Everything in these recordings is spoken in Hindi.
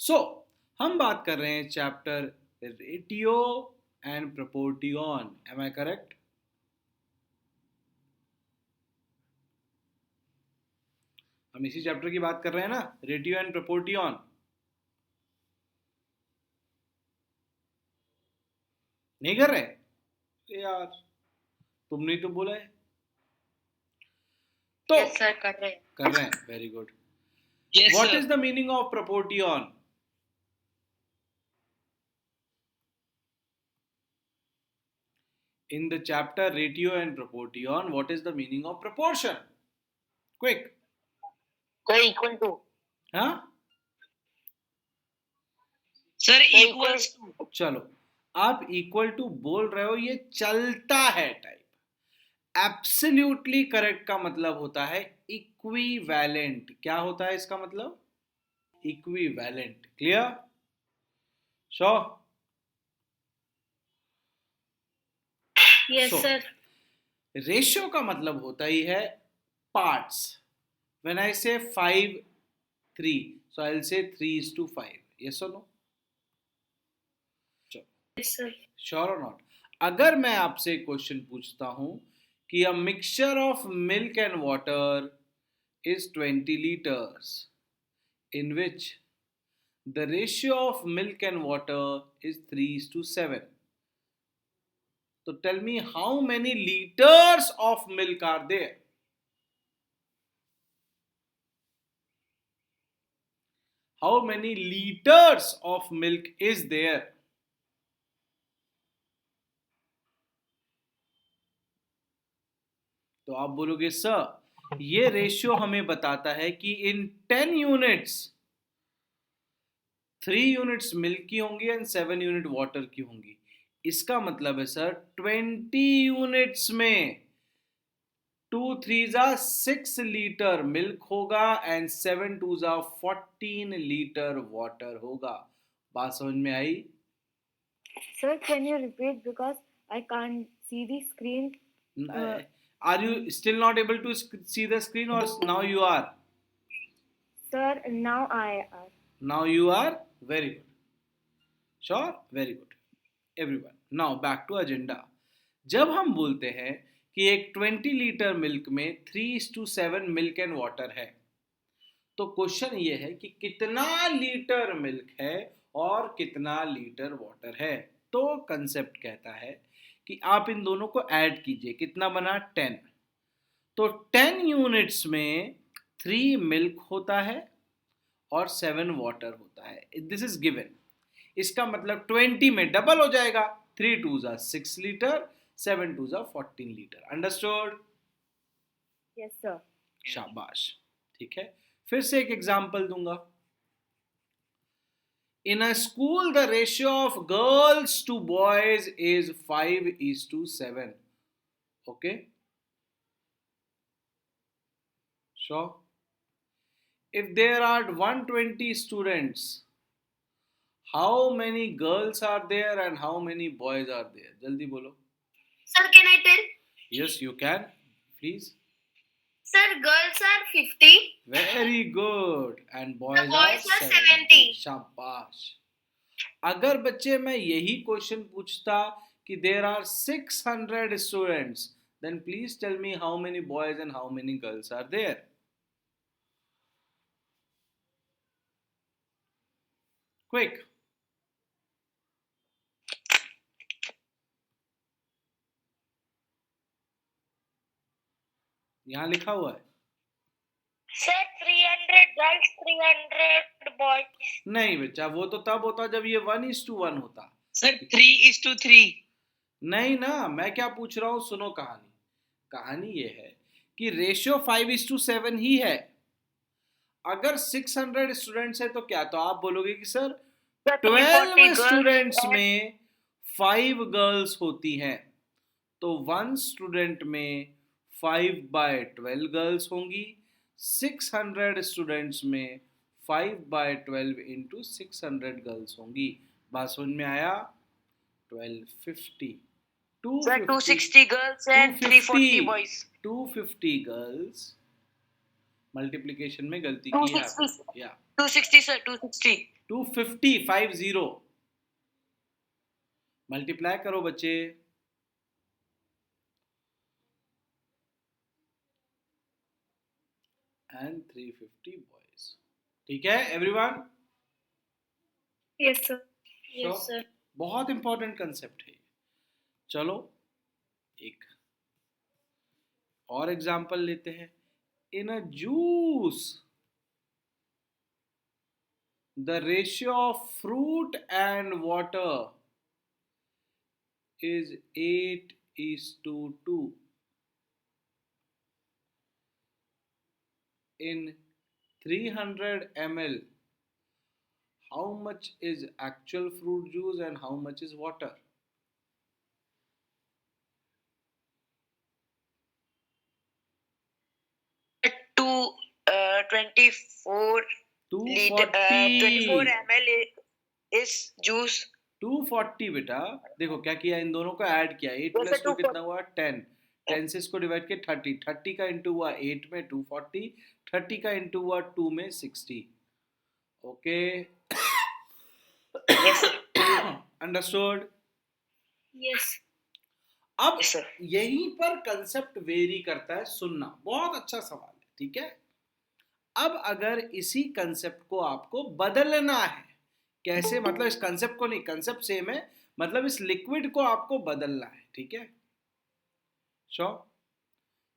सो हम बात कर रहे हैं chapter ratio and proportion. Am I correct? हम इसी चैप्टर की बात कर रहे हैं ना, रेटियो एंड प्रोपोर्टियन। नहीं कर रहे? अरे यार, तुमने तो बोला है। तो यस सर, कर रहे हैं। Very good. Yes what sir. Is the meaning of proportion? In the chapter ratio and proportion, what is the meaning of proportion? Quick. कोई इक्वल टू। हाँ, सर इक्वल्स टू। चलो, आप इक्वल टू बोल रहे हो, ये चलता है टाइप। एब्सोल्युटली करेक्ट का मतलब होता है इक्विवेलेंट। क्या होता है इसका मतलब? Equivalent. Clear? Sure? Yes sir. Ratio का मतलब होता ही है पार्ट्स। व्हेन आई से 5 3, so I'll say 3:5. Yes or no? Yes sir. Sure और नॉट? अगर मैं आपसे एक क्वेश्चन पूछता हूं कि a mixture of milk and water is 20 liters, in which the ratio of milk and water is 3:7. So tell me, how many liters of milk are there? How many liters of milk is there? तो आप बोलोगे सर, ये रेशियो हमें बताता है कि इन 10 यूनिट्स 3 यूनिट्स मिल्क की होंगी एंड 7 यूनिट वाटर की होंगी। इसका मतलब है सर 20 यूनिट्स में 2 3 जा 6 लीटर मिल्क होगा एंड 7 2 जा 14 लीटर वाटर होगा। बात समझ में आई? Sir, can you repeat because I can't see the screen? Are you still not able to see the screen, or now you are? Sir, now I are. Now you are? Very good. Sure? Very good. Everyone. Now back to agenda. जब हम बोलते हैं कि एक 20 लीटर मिल्क में 3:7 मिल्क एंड वाटर है, तो क्वेश्चन ये है कि कितना लीटर मिल्क है और कितना लीटर वाटर है। तो कंसेप्ट कहता है कि आप इन दोनों को ऐड कीजिए। कितना बना? 10। तो 10 यूनिट्स में 3 मिल्क होता है और 7 वाटर होता है। This is given. इसका मतलब 20 में डबल हो जाएगा। 3 2 जा 6 लीटर, 7 2 जा 14 लीटर। अंडरस्टूड? Yes, sir. शाबाश। ठीक है, फिर से एक एग्जांपल दूंगा। In a school, the ratio of girls to boys is 5:7. Okay? Sure. If there are 120 students, how many girls are there and how many boys are there? Jaldi bolo. Sir can I tell? Yes, you can. Please. Sir girls are 50. Very good. And boys boys are are 70. 70. शाबाश। अगर बच्चे मैं यही क्वेश्चन पूछता कि there are 600 students, then please tell me how many boys and how many girls are there? Quick. यहाँ लिखा हुआ है। Sir 300 girls 300 boys. नहीं बच्चा, वो तो तब होता जब ये 1:1 होता। सर 3:3। नहीं ना, मैं क्या पूछ रहा हूँ, सुनो कहानी। कहानी ये है कि रेशियो 5:7 ही है। अगर 600 स्टूडेंट्स है तो क्या, तो आप बोलोगे कि सर 12 स्टूडेंट्स में 5 गर्ल्स होती हैं, तो 1 स्टूडेंट में 5/12 गर्ल्स होंगी। 600 स्टूडेंट्स में 5/12 इंटू 600 गर्ल्स होंगी। बात समझ में आया? 1250। Sir 260 girls and 340 boys. 250 girls multiplication में गलती की है 260 या 260 sir 260 250 50 मल्टीप्लाई करो बच्चे एंड 350 बॉयज ठीक है everyone Yes, sir. yes sir बहुत इंपॉर्टेंट कंसेप्ट है चलो एक और एग्जांपल लेते हैं in a juice the ratio of fruit and water is 8:2 in 300 ml how much is actual fruit juice and how much is water 24 liter 24 240 ml is juice 240 बेटा देखो क्या किया इन दोनों को ऐड किया 8 प्लस 2 कितना हुआ 10 10 से इसको डिवाइड किया 30 30 का इंटू हुआ 8 में 240 30 का इंटू हुआ 2 में 60 ओके अंडरस्टूड yes अब yes sir यहीं पर कंसेप्ट वेरी करता है सुनना बहुत अच्छा सवाल है ठीक है अब अगर इसी कंसेप्ट को आपको बदलना है कैसे मतलब इस कंसेप्ट को नहीं कंसेप्ट सेम है मतलब इस लिक्विड को आपको बदलना है ठीक है श्योर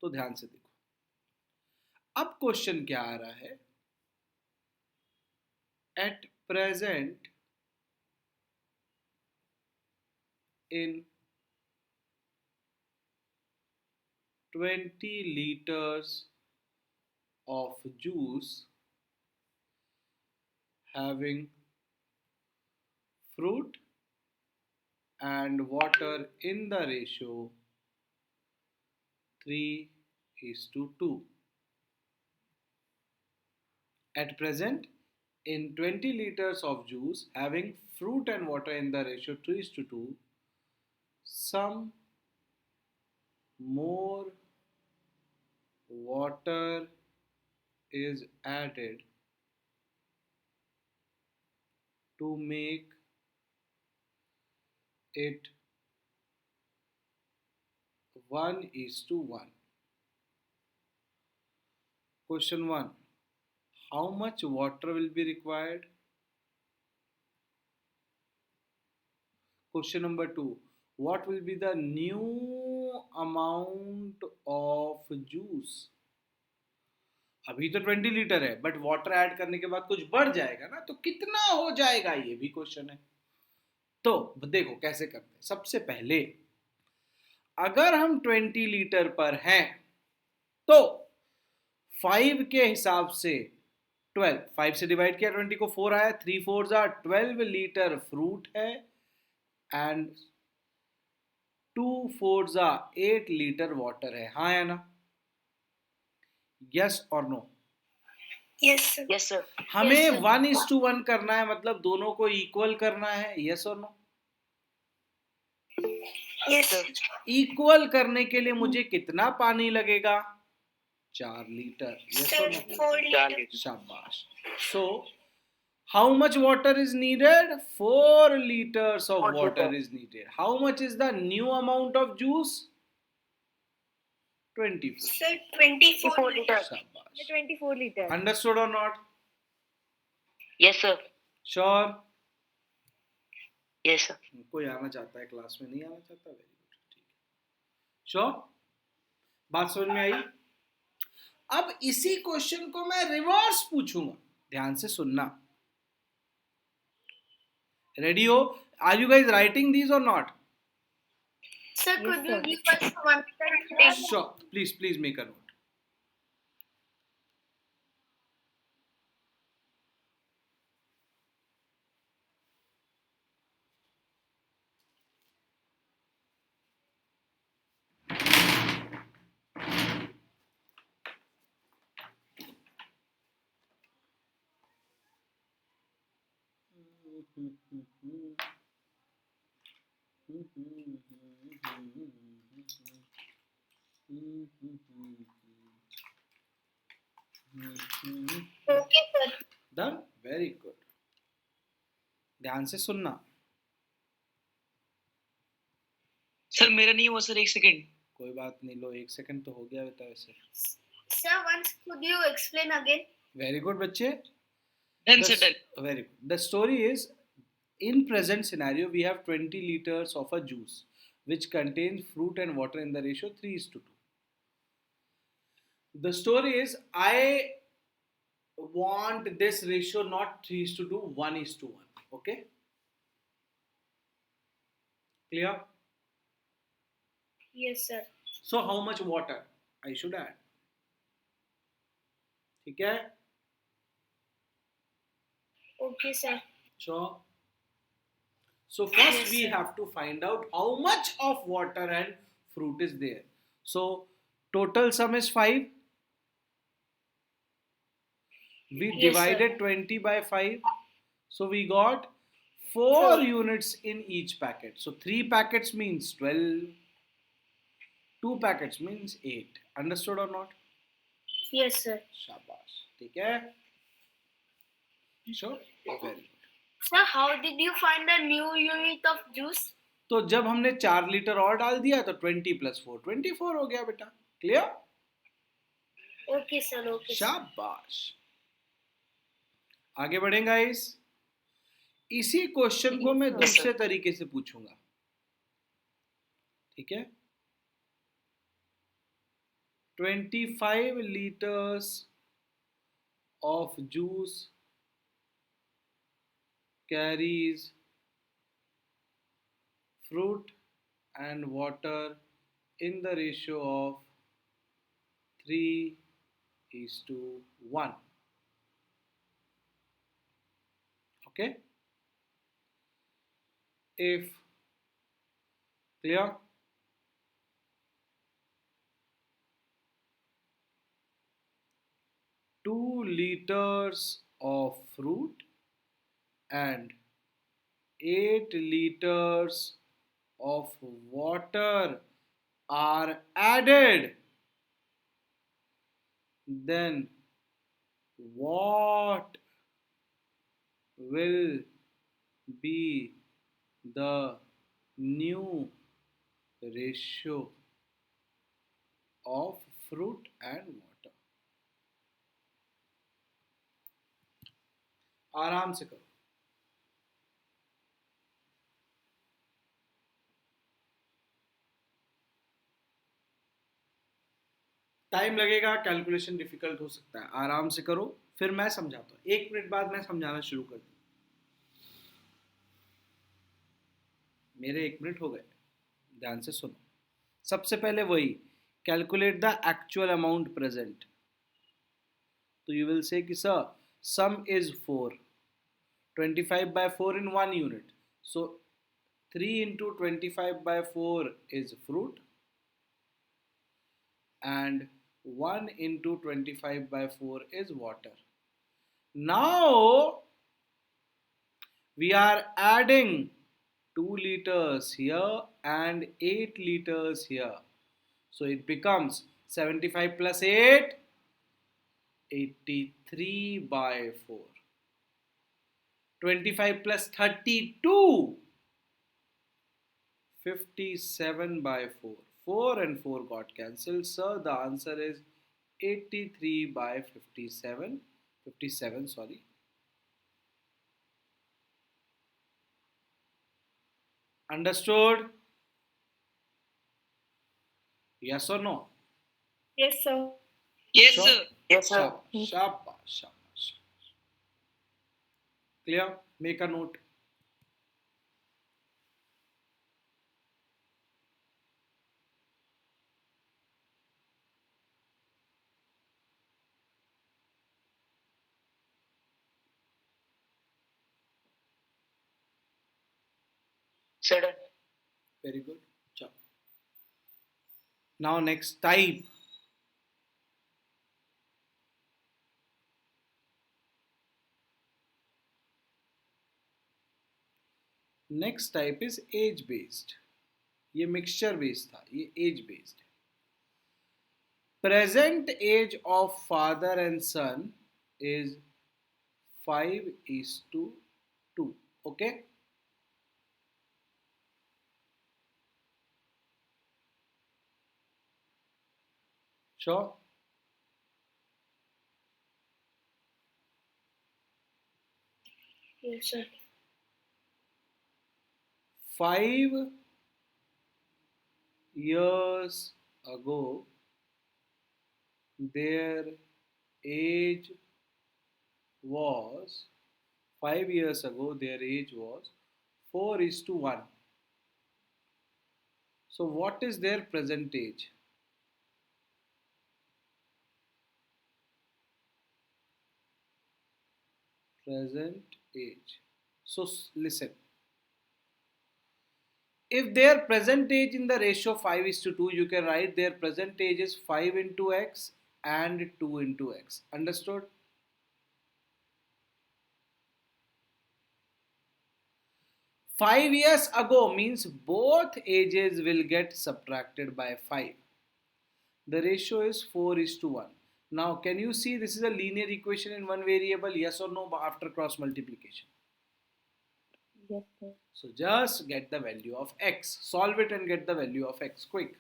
तो ध्यान से देखो अब क्वेश्चन क्या आ रहा है at present in 20 liters of juice having fruit and water in the ratio 3:2. At present, in 20 liters of juice having fruit and water in the ratio 3:2, some more water is added to make it 1:1. Question 1. How much water will be required? Question number 2. What will be the new amount of juice? अभी तो 20 लीटर है बट वाटर ऐड करने के बाद कुछ बढ़ जाएगा ना तो कितना हो जाएगा ये भी क्वेश्चन है तो देखो कैसे करते हैं सबसे पहले अगर हम 20 लीटर पर हैं तो 5 के हिसाब से 12 5 से डिवाइड किया 20 को 4 आया 3 4 12 लीटर फ्रूट है एंड 2 4 8 लीटर वाटर है हाँ या ना यस और नो yes sir हमें 1:1 करना है मतलब दोनों को इक्वल करना है यस और नो yes sir इक्वल करने के लिए मुझे कितना पानी लगेगा 4 लीटर यस और नो 4 liter शाबाश so how much water is needed 4 liters of 4 water liter. is needed how much is the new amount of juice 24 sir 24 liter शाबाश 24 liters. understood or not yes sir sure yes sir कोई आना चाहता है क्लास में नहीं आना चाहता वेरी गुड ठीक है श्योर बात समझ में आई अब इसी क्वेश्चन को मैं रिवर्स पूछूंगा ध्यान से सुनना रेडी हो are you guys writing these or not sir Yes, could you sir. give us one minute sure please make a note Okay, sir. Done, very good. ध्यान से सुनना. सर मेरा नहीं हुआ सर, 1 सेकंड. कोई बात नहीं, लो 1 सेकंड तो हो गया बेटा वैसे. Sir, once could you explain again? Very good बच्चे. Done sir, done. Very good. The story is, in present scenario, we have 20 liters of a juice which contains fruit and water in the ratio 3:2. The story is, I want this ratio not 3:2, 1:1. Okay? Clear? Yes, sir. So how much water I should add? ठीक है? Okay, sir. Sure. So first we have to find out how much of water and fruit is there. So total sum is 5. We Yes, divided sir. 20 by 5. So we got 4 Four. units in each packet. So 3 packets means 12. 2 packets means 8. Understood or not? Yes, sir. शाबाश. ठीक है? Sure. Very good. Sir, how did you find the new unit of juice? तो जब हमने 4 लीटर और डाल दिया तो 20 + 4 24 हो गया बेटा. Clear? Okay, sir. Okay, sir. शाबाश. आगे बढ़ें गाइस. इसी क्वेश्चन को मैं दूसरे तरीके से पूछूंगा. ठीक है? 25 liters of juice carries fruit and water in the ratio of 3:1. Okay? If clear? 2 liters of fruit and 8 liters of water are added, then what will be the new ratio of fruit and water? आराम से करो. टाइम लगेगा, कैलकुलेशन डिफिकल्ट हो सकता है. आराम से करो, फिर मैं समझाता हूँ. 1 मिनट बाद मैं समझाना शुरू कर दूँ. मेरे 1 मिनट हो गए. ध्यान से सुनो. सबसे पहले वही, calculate the actual amount present. तो यू विल से कि sir some is 4. 25 by 4 in 1 unit. So 3 into 25 by 4 is fruit, and 1 into 25 by 4 is water. Now we are adding 2 liters here and 8 liters here. So it becomes 75 plus 8, 83 by 4. 25 plus 32, 57 by 4. 4 and 4 got cancelled. Sir, the answer is 83 by 57. 57, sorry. Understood? Yes or no? Yes, sir. Yes Sure. sir. Yes, sir. Shabash, shabash, shabash. Clear? Make a note. Sir, done. Very good. Chalo. Now next type. Next type is age based. ये मिक्सचर बेस्ड था, ये एज बेस्ड है. Present age of father and son is 5 is to 2. Okay? Sure? Yes, sir. 5 years ago, their age was 5 years ago, their age was 4 is to 1. So, what is their present age? Present age. So, listen. If their present age in the ratio 5 is to 2, you can write their present age is 5 into x and 2 into x. Understood? 5 years ago means both ages will get subtracted by 5. The ratio is 4 is to 1. Now, can you see this is a linear equation in one variable? Yes or no after cross multiplication? Yes, sir. So, just get the value of x. Solve it and get the value of x quick.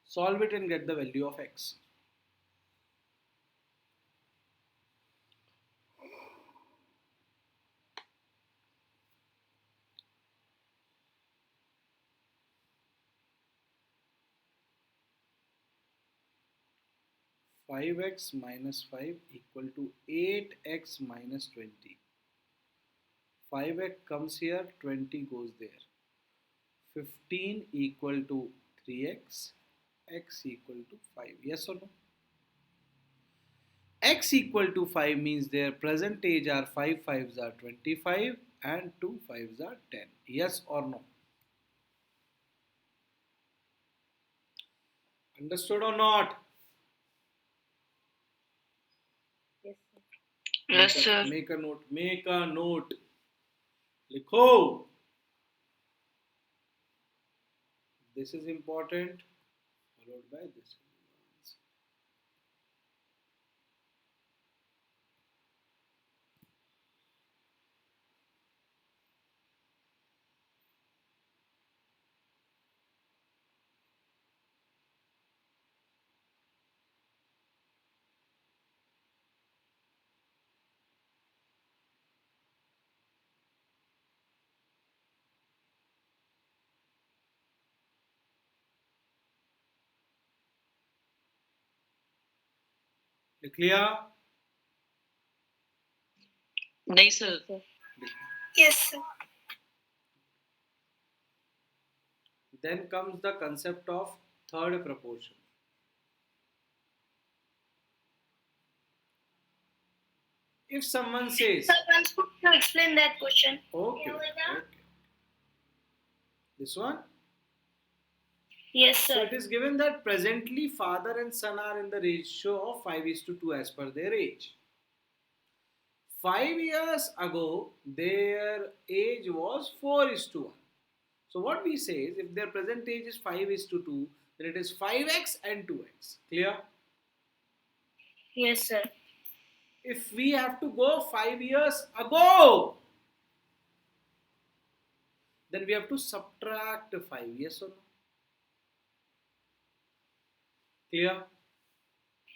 Solve it and get the value of x. Five x minus 5 equal to 8x minus 20. 5x comes here, 20 goes there. 15 equal to 3x, x equal to 5. Yes or no? X equal to 5 means their present age are 5 5s are 25 and 2 5s are 10. Yes or no? Understood or not? Yes, sir. Yes, sir. Make a note. Make a note. लिखो. This is important. Followed by this. Clear? नहीं sir. Sir. Yes, sir. Then comes the concept of third proportion. If someone says, Sir, once could you explain that question? okay. This one? Yes, So sir. it is given that presently father and son are in the ratio of 5 is to 2 as per their age. 5 years ago, their age was 4 is to 1. So what we say is if their present age is 5 is to 2, then it is 5x and 2x. Clear? Yes, sir. If we have to go 5 years ago, then we have to subtract 5. Yes or no? Clear?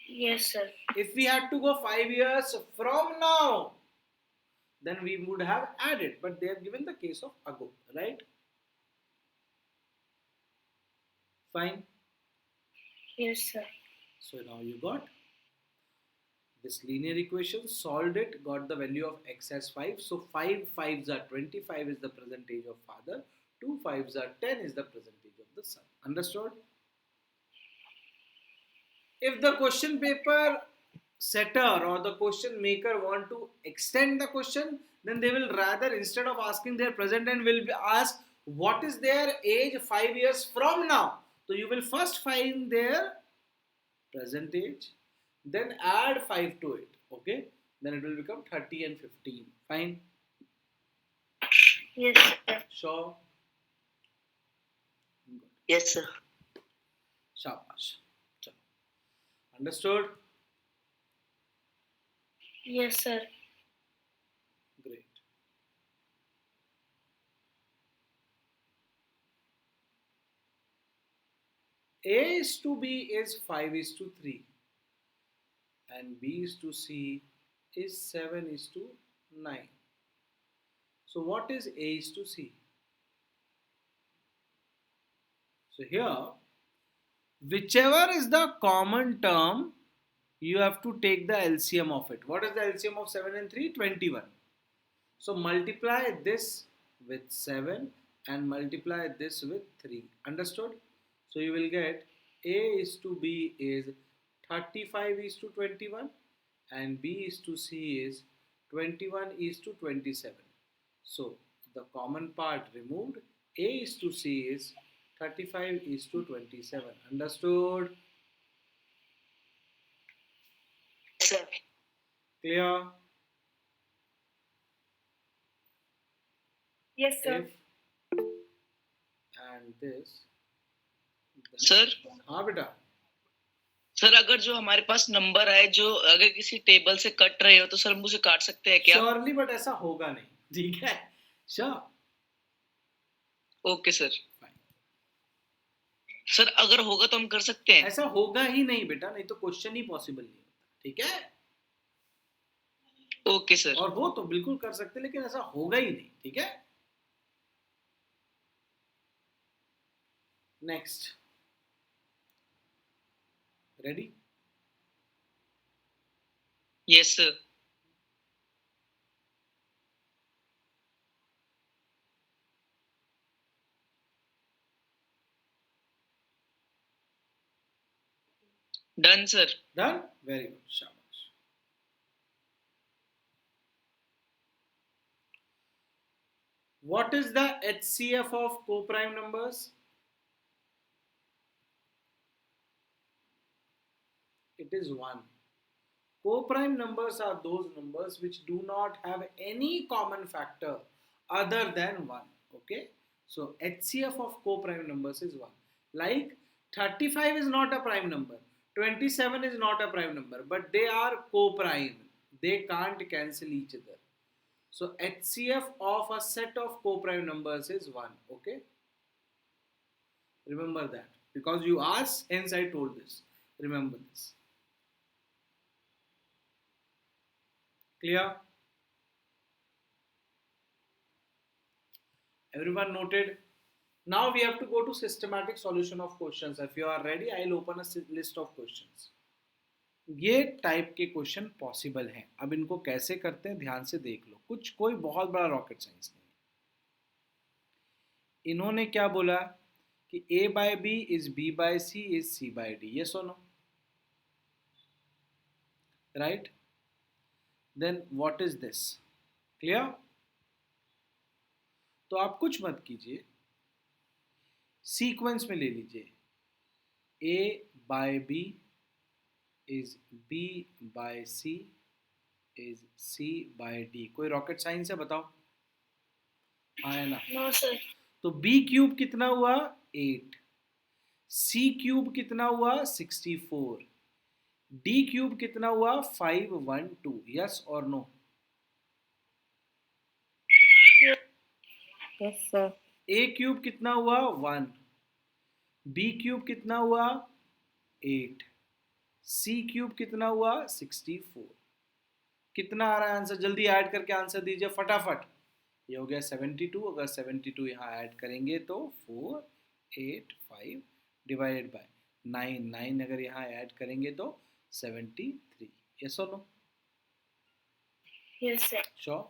Yes, sir. If we had to go 5 years from now, then we would have added, but they have given the case of ago, right? Fine. Yes, sir. So now you got this linear equation, solved it, got the value of x as 5. So 5 5s are 25 is the present age of father, 2 5s are 10 is the present age of the son. Understood? If the question paper setter or the question maker want to extend the question, then they will rather, instead of asking their present and will be asked what is their age 5 years from now. So you will first find their present age, then add 5 to it. Okay, then it will become 30 and 15. Fine. Yes, sir. Sure. Yes, sir. शाबाश. चलो. Understood? Yes, sir. Great. A is to B is 5 is to 3 and B is to C is 7 is to 9. So what is A is to C? So here, whichever is the common term, you have to take the LCM of it. What is the LCM of 7 and 3? 21. So multiply this with 7 and multiply this with 3. Understood? So you will get A is to B is 35 is to 21 and B is to C is 21 is to 27. So the common part removed, A is to C is 35 is to 27. Understood? Sir. Clear? Yes, sir. If and this, then sir हाँ बेटा. सर अगर जो हमारे पास नंबर है जो अगर किसी टेबल से कट रहे हो तो सर हम उसे काट सकते हैं क्या? श्योरली, बट ऐसा होगा नहीं. ठीक है. Sure. Okay sir. Fine. Sir अगर होगा तो हम कर सकते हैं. ऐसा होगा ही नहीं बेटा, नहीं तो क्वेश्चन ही पॉसिबल नहीं होता. ठीक है. Okay sir. और हो तो बिल्कुल कर सकते, लेकिन ऐसा होगा ही नहीं. ठीक है. Next. Ready? Yes sir. Done sir. Done. Very good. शाबाश. What is the HCF of co-prime numbers? It is 1. Co-prime numbers are those numbers which do not have any common factor other than 1. Okay. So HCF of co-prime numbers is 1. Like 35 is not a prime number. 27 is not a prime number. But they are co-prime. They can't cancel each other. So HCF of a set of co-prime numbers is 1. Okay. Remember that. Because you asked, hence I told this. Remember this. Clear? Everyone noted? Now we have to go to systematic solution of questions. If you are ready, I'll open a list of questions. ये टाइप के क्वेश्चन पॉसिबल हैं. अब इनको कैसे करते हैं ध्यान से देख लो. कुछ कोई बहुत बड़ा रॉकेट साइंस नहीं है. इन्होंने क्या बोला कि A by B is B by C is C by D. Yes or no? Right? Then what is this? Clear? तो आप कुछ मत कीजिए, सीक्वेंस में ले लीजिए. A by B is B by C is C by D. कोई रॉकेट साइंस है बताओ. आया ना? No, sir. तो B क्यूब कितना हुआ? 8. C क्यूब कितना हुआ? 64. D क्यूब कितना हुआ? 512. यस और no? Yes, sir. A cube कितना हुआ? 1. B क्यूब कितना हुआ? 8. C क्यूब कितना हुआ? 64. कितना आ रहा है आंसर? जल्दी ऐड करके आंसर दीजिए फटाफट. ये हो गया 72. अगर 72 यहाँ ऐड करेंगे तो 485 डिवाइडेड बाय 9 अगर यहाँ ऐड करेंगे तो 73. यस और नो? Yes, sir. श्योर.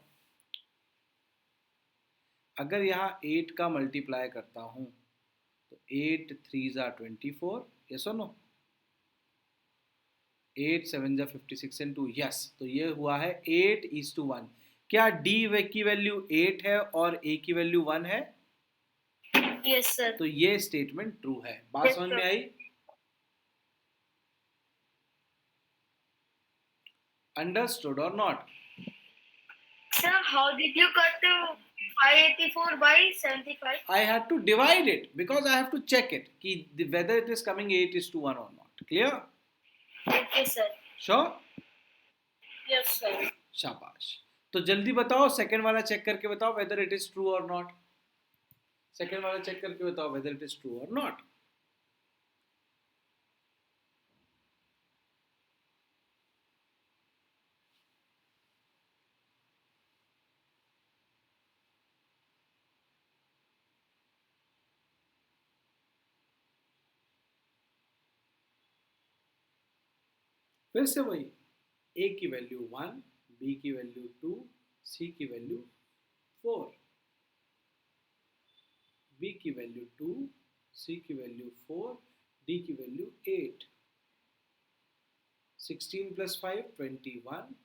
अगर यहाँ 8 का मल्टीप्लाई करता हूँ तो 8 3 ज़ा 24. यस और नो? 8 7 ज़ा 56 and 2. यस. तो ये हुआ है 8:1. क्या D की वैल्यू 8 है और A की वैल्यू 1 है? Yes, sir. तो ये स्टेटमेंट ट्रू है. बात Yes, समझ sir. में आई? अंडरस्टूड और not? Sir, how did you cut the 584 by 75. I had to divide it because I have to check it कि whether it is coming 8:1 or not. Clear? Okay, sir. Sure? Yes, sir. शाबाश. तो जल्दी बताओ, सेकंड वाला चेक करके बताओ whether it is true or not. Second वाला चेक करके बताओ whether it is true or not. फिर से वही, ए की वैल्यू 1, बी की वैल्यू 2, सी की वैल्यू 4, बी की वैल्यू 2, सी की वैल्यू 4, डी की value 8. 16 plus 5, 21.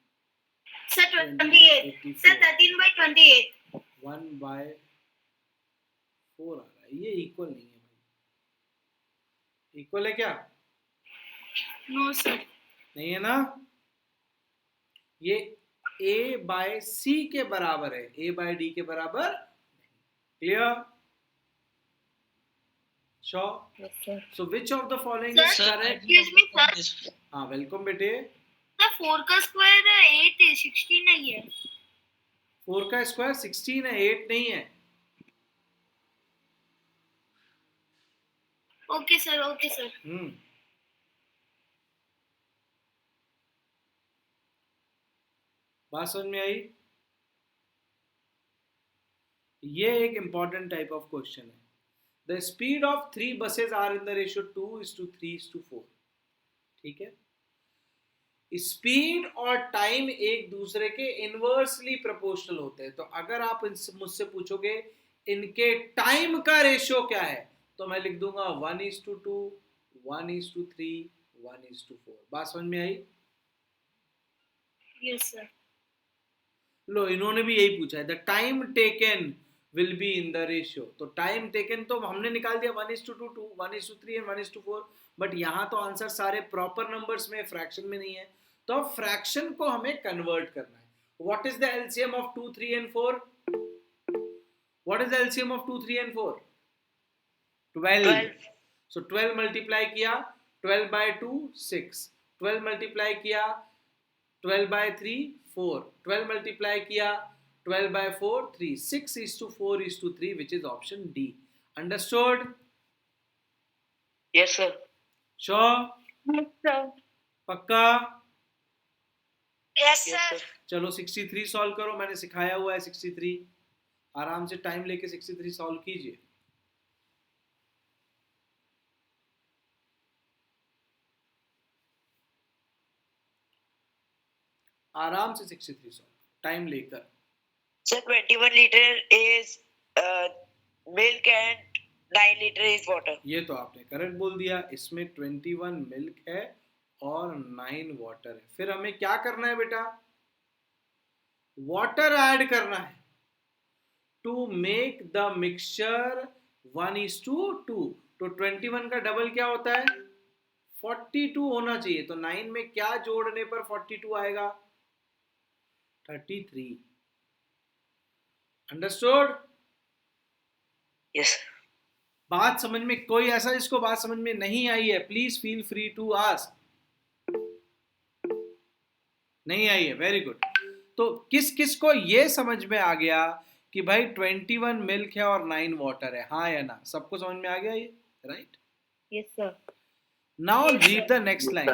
Sir, 28. Sir, 13 by 28. 1 by 4 आ रहा है, ये इक्वल नहीं है भाई. इक्वल है क्या? No, sir. नहीं है ना. ये a बाय c के बराबर है, a बाय d के बराबर. Clear? Sure. Yes, sir. So which of the following Sir, is Sir, correct? Excuse me, sir. हाँ, वेलकम बेटे. Sir, 4 का स्क्वायर 8 है, 16 नहीं है. 4 का स्क्वायर 16 है, 8 नहीं है. Okay, sir. Okay, sir. बात समझ में आई? ये एक इंपॉर्टेंट टाइप ऑफ क्वेश्चन है. The speed of 3 buses are in the ratio 2:3:4. ठीक है. स्पीड और टाइम एक दूसरे के इनवर्सली प्रोपोर्शनल होते हैं. तो अगर आप मुझसे पूछोगे इनके टाइम का रेशियो क्या है, तो मैं लिख दूंगा 1:2, 1:3, 1:4. बात समझ में आई? Yes, sir. लो, इन्होंने भी यही पूछा है. The time taken will be in the ratio. तो टाइम टेकन तो हमने निकाल दिया 1:2, 1:3 एंड 1:4. बट यहाँ तो आंसर सारे प्रॉपर नंबर्स में, फ्रैक्शन में नहीं है. तो फ्रैक्शन को हमें कन्वर्ट करना है. What is the LCM of 2, 3 and 4? What is the LCM of 2, 3 and 4? 12. So 12 multiply किया 12 by 2, 6. 12 मल्टीप्लाई किया 12 by 3, 4. 12 मल्टीप्लाई किया 12 by 4, 3. 6:4:3, which is option D. Understood? Yes, sir. Sure? Yes, sir. पक्का? Yes, Yes, sir. sir. चलो 63 सॉल्व करो. मैंने सिखाया हुआ है 63. आराम से टाइम लेके 63 सॉल्व कीजिए. आराम से 63 सॉल्व, टाइम लेकर. Sir, 21 liter is milk and 9 liter is water. ये तो आपने करेक्ट बोल दिया. इसमें 21 मिल्क है और 9 वाटर है. फिर हमें क्या करना है बेटा? वाटर ऐड करना है टू मेक द मिक्सचर 1:2. तो 21 का डबल क्या होता है? 42 होना चाहिए. तो 9 में क्या जोड़ने पर 42 आएगा? 33. अंडरस्टूड? Yes. बात समझ में, कोई ऐसा जिसको बात समझ में नहीं आई है, please feel free to ask. नहीं आई है? Very good. तो किस किस को ये समझ में आ गया कि भाई 21 मिल्क है और 9 वाटर है? हाँ या ना? सबको समझ में आ गया ये? Right. Yes, sir. Now read the next line.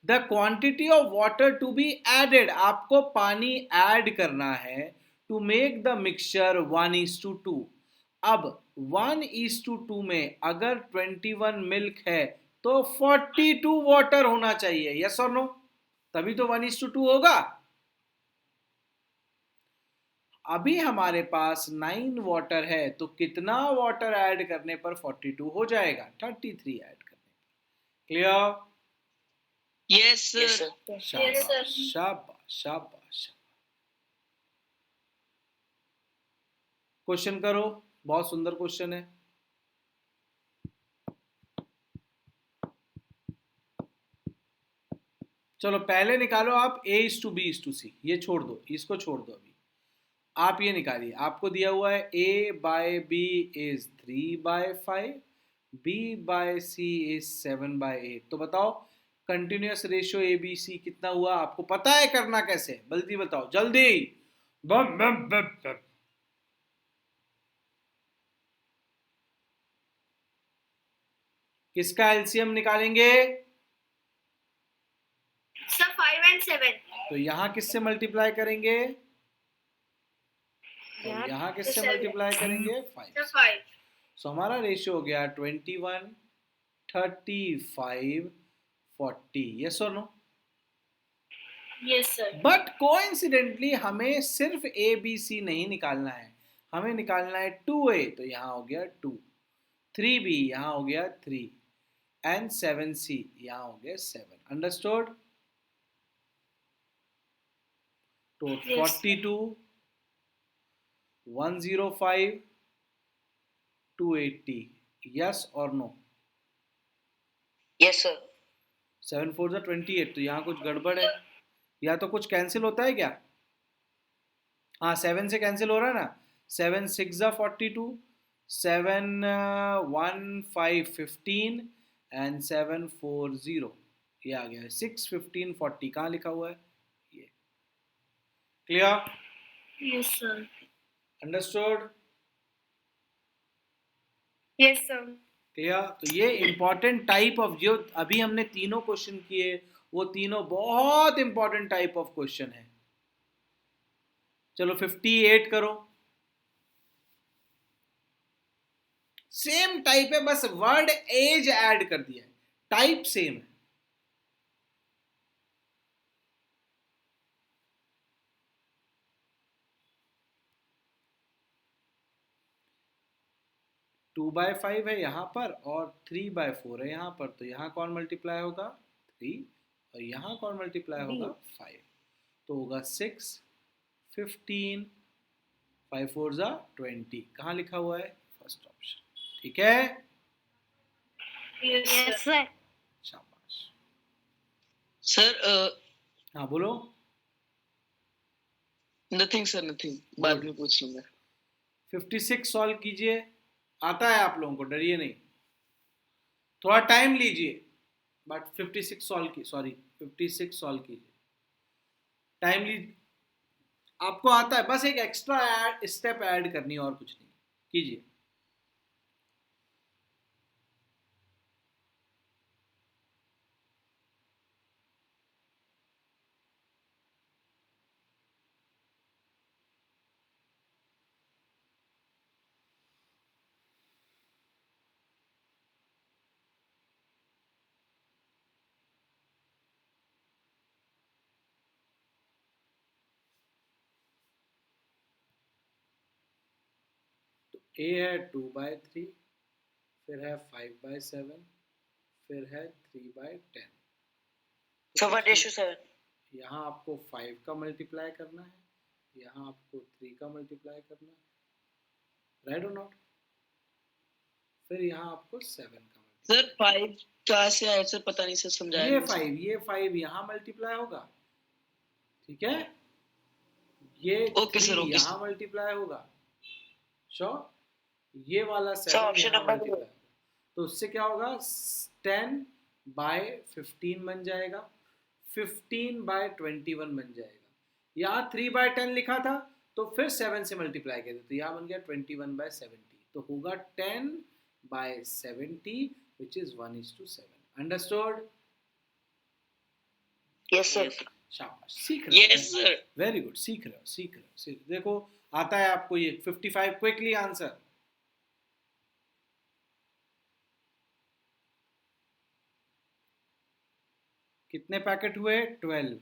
The quantity of water to be added. आपको पानी ऐड करना है टू मेक द मिक्सचर 1:2. अब 1:2 में अगर 21 मिल्क है तो 42 वाटर होना चाहिए. यस और नो? तभी तो 1:2 होगा. अभी हमारे पास 9 वाटर है, तो कितना वाटर ऐड करने पर 42 हो जाएगा? 33 ऐड करने पर. Clear? Yes, sir. Yes, sir. शाबाश शाबाश शाबाश. क्वेश्चन करो. बहुत सुंदर क्वेश्चन है. चलो पहले निकालो आप A:B:C. ये छोड़ दो, इसको छोड़ दो. अभी आप ये निकालिए, आपको दिया हुआ है A/B इज 3/5, B/C इज 7/8। तो बताओ कंटिन्यूअस रेशियो ABC कितना हुआ? आपको पता है करना कैसे? जल्दी बताओ, जल्दी। बम बम बम बम। किसका एलसीएम निकालेंगे? Sir, 5 and 7. तो यहाँ किससे मल्टीप्लाई करेंगे? और यहाँ यहाँ किससे 7. मल्टीप्लाई करेंगे? 5 Sir, से। 5. सो हमारा रेशियो हो गया 21, 35, 40। यस और no? Yes, sir. But coincidentally हमें सिर्फ ABC नहीं निकालना है, हमें निकालना है 2A। तो यहाँ हो गया 2, 3B यहाँ हो गया 3 एंड 7C यहाँ हो गया 7। अंडरस्टूड? तो Yes. 42, 105, 280। यस और नो? Yes, sir. 7 4 ज़ा 28। तो यहाँ कुछ गड़बड़ है, या तो कुछ कैंसिल होता है क्या? हाँ, 7 से कैंसिल हो रहा है ना। 7 6 ज़ा 42, 7 1 5 15 एंड 7 4 0। ये आ गया 6 15 40। कहाँ लिखा हुआ है? ये। Clear? Yes, sir. Understood? Yes, sir. Clear? तो ये इंपॉर्टेंट टाइप ऑफ, जो अभी हमने तीनों क्वेश्चन किए, वो तीनों बहुत इंपॉर्टेंट टाइप ऑफ क्वेश्चन है। चलो 58 करो। सेम टाइप है, बस वर्ड एज ऐड कर दिया है, टाइप सेम है। टू बाय 5 है यहाँ पर और 3/4 है यहाँ पर। तो यहाँ कौन मल्टीप्लाई होगा? 3। और यहाँ कौन मल्टीप्लाई होगा? 5। तो होगा 6 15 5 4 ज़ा 20। कहाँ लिखा हुआ है? First option. ठीक है? Yes, Yes, sir. sir. शाबाश। सर हाँ बोलो। नथिंग सर, नथिंग, बाद में पूछ लूंगा। 56 सॉल्व कीजिए। आता है आप लोगों को, डरिए नहीं, थोड़ा टाइम लीजिए, बट 56 सॉल्व की, सॉरी 56 सॉल्व कीजिए। टाइम लीजिए, आपको आता है, बस एक एक्स्ट्रा स्टेप ऐड करनी है और कुछ नहीं। कीजिए। ए है 2/3, फिर है 5/7, फिर है 3/10। So what ratio, sir? यहाँ आपको 5 का मल्टीप्लाई करना है, यहाँ आपको 3 का मल्टीप्लाई करना है, राइट और नॉट? फिर यहाँ आपको 7 का सर मल्टीप्लाई। 5 कहाँ से आया सर? पता नहीं सर, समझाया ये नहीं सर। 5, ये 5 यहाँ मल्टीप्लाई होगा, ठीक है? ये ओके सर, 3 ओके यहाँ सर। मल्टीप्लाई होगा, श्योर? ये वाला So 7 option यहाँ number मल्टीप्लाई होगा। तो उससे क्या होगा? 10/15 बन जाएगा, 15/21 बन जाएगा। यहाँ 3/10 लिखा था, तो फिर 7 से मल्टीप्लाई कर दे, तो यहाँ बन गया 21/70। तो होगा 10/70 which is 1:7। Understood? Yes, sir. शाबाश, सीख रहे हो। Yes sir. वेरी गुड, सीख रहे हो, सीख रहे हो। देखो आता है आपको ये 55। Quickly answer. कितने पैकेट हुए? 12।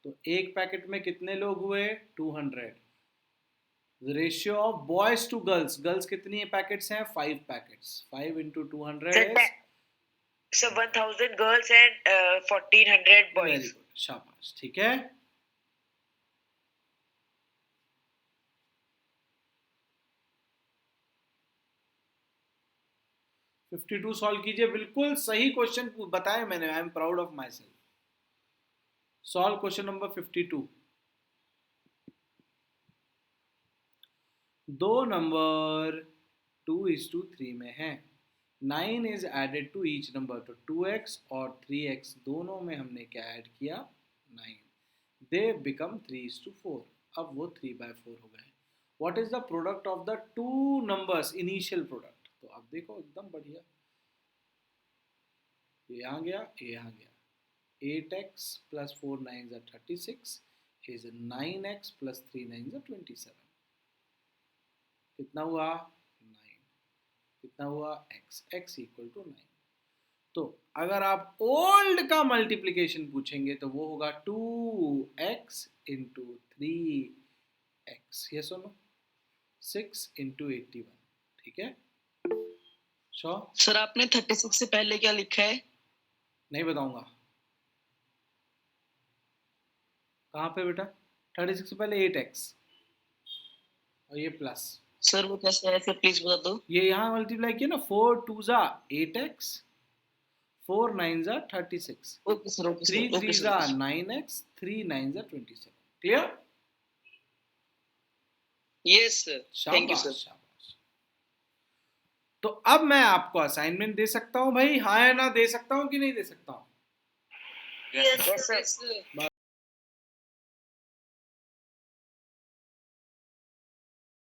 तो एक पैकेट में कितने लोग हुए? 200। Ratio of boys to girls, girls कितनी पैकेट्स हैं? 5 packets. 5 into 200 Sir, is? So 1000 girls and 1400 very boys. Good, शाबाश, ठीक है। फिफ्टी टू सॉल्व कीजिए। बिल्कुल सही क्वेश्चन बताया मैंने, I am proud of myself. Solve question number 52। दो नंबर 2:3 में है, 9 is added to each number, तो 2x और 3x दोनों में हमने क्या ऐड किया, 9, दे बिकम 3:4, अब वो 3/4 हो गए। What is the product of the two numbers, initial product, तो आप देखो एकदम बढ़िया, ये यहाँ गया, ये यहाँ गया, 8x plus 4 9s are 36 is 9x plus 3 9s are 27, कितना हुआ 9, कितना हुआ x इक्वल टू 9। तो अगर आप ओल्ड का मल्टीप्लिकेशन पूछेंगे तो वो होगा 2x इंटू 3x, ये सुनो 6 इंटू 81, ठीक है। श्योर? सर आपने 36 से पहले क्या लिखा है? नहीं बताऊंगा। कहाँ पे बेटा? 36 से पहले 8x और ये प्लस, सर वो कैसे है, सर प्लीज बता दो। ये यहाँ मल्टीप्लाई किया ना, 4 2s are 8x, 4 9s are 36, okay sir, okay 3 sir, okay 3s sir. are 9x, 3 9s are 27, clear? Yes sir, thank you शाबाश सर। शाबाश। तो अब मैं आपको असाइनमेंट दे सकता हूँ भाई, हाँ या ना दे सकता हूँ कि नहीं दे सकता हूँ? Yes, sir. सर